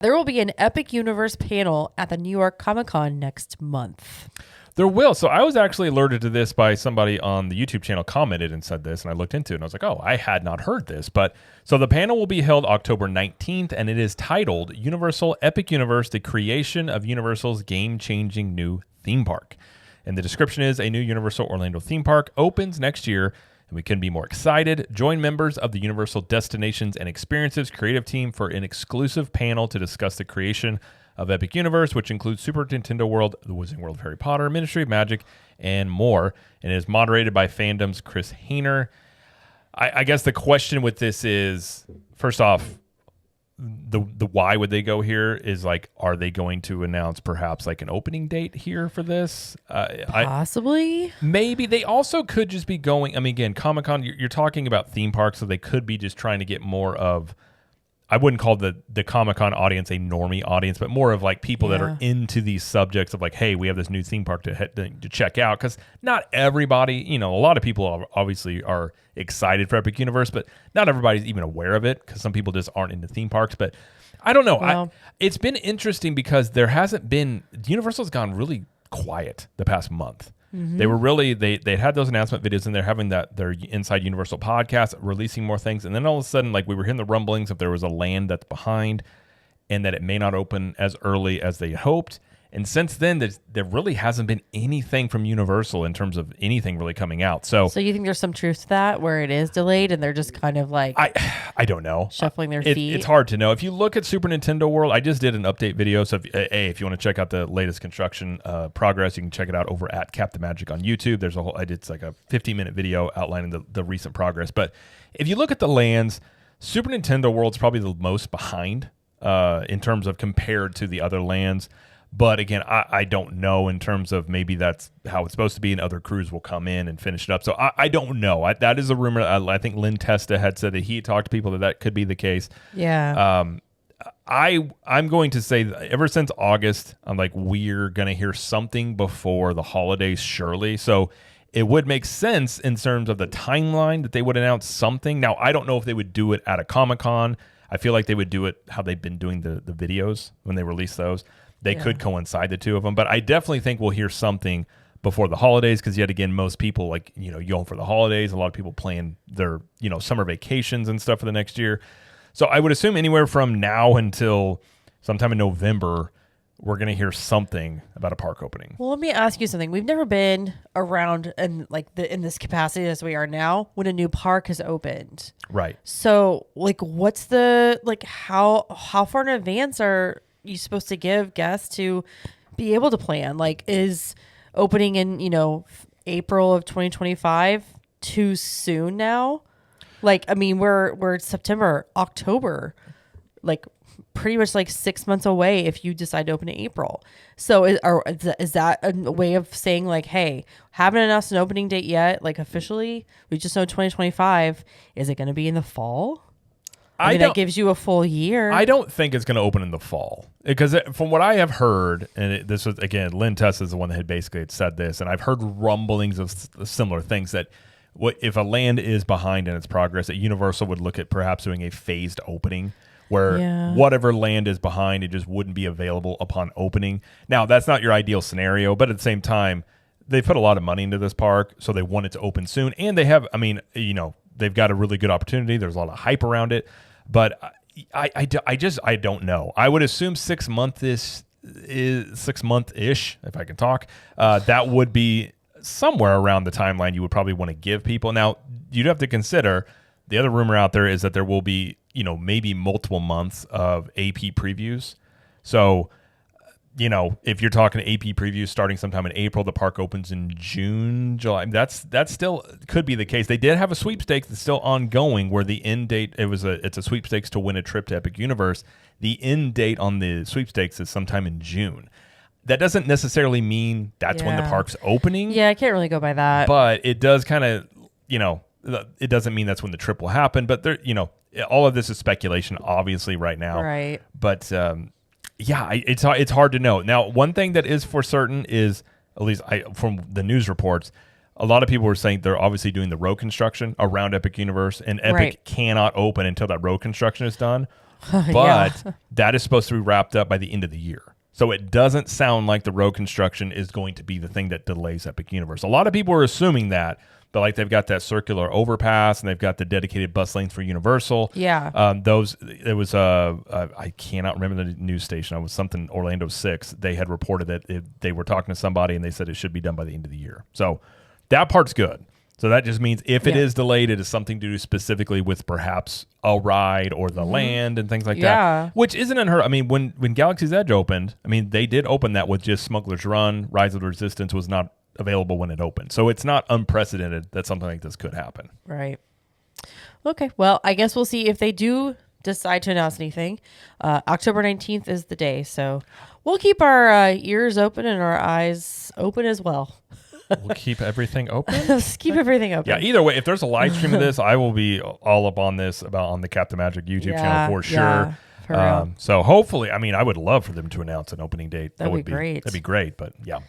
There will be an Epic Universe panel at the New York Comic Con next month. There will. So I was actually alerted to this by somebody on the YouTube channel commented and said this, and I looked into it, and I was like, oh, I had not heard this. But so the panel will be held October 19th, and it is titled Universal Epic Universe, the creation of Universal's game-changing new theme park. And the description is, a new Universal Orlando theme park opens next year, and we couldn't be more excited. Join members of the Universal Destinations and Experiences creative team for an exclusive panel to discuss the creation of Epic Universe, which includes Super Nintendo World, the Wizarding World of Harry Potter, Ministry of Magic, and more. And it is moderated by Fandom's Chris Hayner. I guess the question with this is, first off, the why would they go here is like, are they going to announce perhaps like an opening date here for this? Possibly. Maybe. They also could just be going, I mean, again, Comic-Con, you're talking about theme parks, so they could be just trying to get more of, I wouldn't call the Comic-Con audience a normie audience, but more of like people that are into these subjects of like, hey, we have this new theme park to check out. Because not everybody, a lot of people obviously are excited for Epic Universe, but not everybody's even aware of it because some people just aren't into theme parks. But I don't know. Well, it's been interesting because there hasn't been, Universal's gone really quiet the past month. Mm-hmm. They were really, they had those announcement videos and they're having their Inside Universal podcast, releasing more things. And then all of a sudden, like we were hearing the rumblings if there was a land that's behind and that it may not open as early as they hoped. And since then, there really hasn't been anything from Universal in terms of anything really coming out. So you think there's some truth to that where it is delayed and they're just kind of like I don't know, shuffling their feet? It's hard to know. If you look at Super Nintendo World, I just did an update video. So if you want to check out the latest construction progress, you can check it out over at Captain Magic on YouTube. There's I did like a 15-minute video outlining the recent progress. But if you look at the lands, Super Nintendo World's probably the most behind in terms of compared to the other lands. But again, I don't know in terms of maybe that's how it's supposed to be and other crews will come in and finish it up. So I don't know. That is a rumor. I think Lynn Testa had said that he talked to people that could be the case. Yeah. I'm going to say ever since August, I'm like, we're going to hear something before the holidays, surely. So it would make sense in terms of the timeline that they would announce something. Now, I don't know if they would do it at a Comic-Con. I feel like they would do it how they've been doing the videos when they release those. They could coincide the two of them, but I definitely think we'll hear something before the holidays because yet again, most people like, going for the holidays. A lot of people plan their, summer vacations and stuff for the next year. So I would assume anywhere from now until sometime in November, we're going to hear something about a park opening. Well, let me ask you something. We've never been around in this capacity as we are now when a new park has opened. Right. So what's the, how far in advance are you supposed to give guests to be able to plan? Is opening in, April of 2025 too soon now? We're September, October, pretty much 6 months away if you decide to open in April. So is that a way of saying hey, haven't announced an opening date yet? Officially, we just know 2025. Is it going to be in the fall? That gives you a full year. I don't think it's going to open in the fall because from what I have heard, and this was, again, Lynn Tessa is the one that had said this, and I've heard rumblings of similar things that if a land is behind in its progress, that Universal would look at perhaps doing a phased opening where whatever land is behind, it just wouldn't be available upon opening. Now, that's not your ideal scenario, but at the same time, they put a lot of money into this park, so they want it to open soon. And they have, they've got a really good opportunity. There's a lot of hype around it. But I don't know. I would assume 6 month-ish, if I can talk. That would be somewhere around the timeline you would probably want to give people. Now, you'd have to consider the other rumor out there is that there will be, maybe multiple months of AP previews. So, if you're talking AP previews starting sometime in April, the park opens in June, July. That's still could be the case. They did have a sweepstakes that's still ongoing where the end date, it's a sweepstakes to win a trip to Epic Universe. The end date on the sweepstakes is sometime in June. That doesn't necessarily mean that's when the park's opening. Yeah, I can't really go by that. But it does kind of, it doesn't mean that's when the trip will happen. But there, all of this is speculation, obviously, right now. Right. But it's hard to know. Now, one thing that is for certain is, at least from the news reports, a lot of people were saying they're obviously doing the road construction around Epic Universe, and Epic cannot open until that road construction is done. but that is supposed to be wrapped up by the end of the year. So it doesn't sound like the road construction is going to be the thing that delays Epic Universe. A lot of people are assuming that, but like they've got that circular overpass and they've got the dedicated bus lanes for Universal. Yeah. It was I cannot remember the news station. It was something Orlando 6. They had reported that they were talking to somebody and they said it should be done by the end of the year. So that part's good. So that just means if it is delayed, it is something to do specifically with perhaps a ride or the land and things like that, which isn't unheard. I mean, when Galaxy's Edge opened, I mean, they did open that with just Smuggler's Run. Rise of the Resistance was not available when it opened. So it's not unprecedented that something like this could happen. Right. Okay. Well, I guess we'll see if they do decide to announce anything. October 19th is the day. So we'll keep our ears open and our eyes open as well. We'll keep everything open. Just keep everything open. Yeah, either way, if there's a live stream of this, I will be all up on this on the Captain Magic YouTube channel for sure. Yeah, for real. So hopefully, I mean, I would love for them to announce an opening date. That'd be great. That'd be great, but yeah.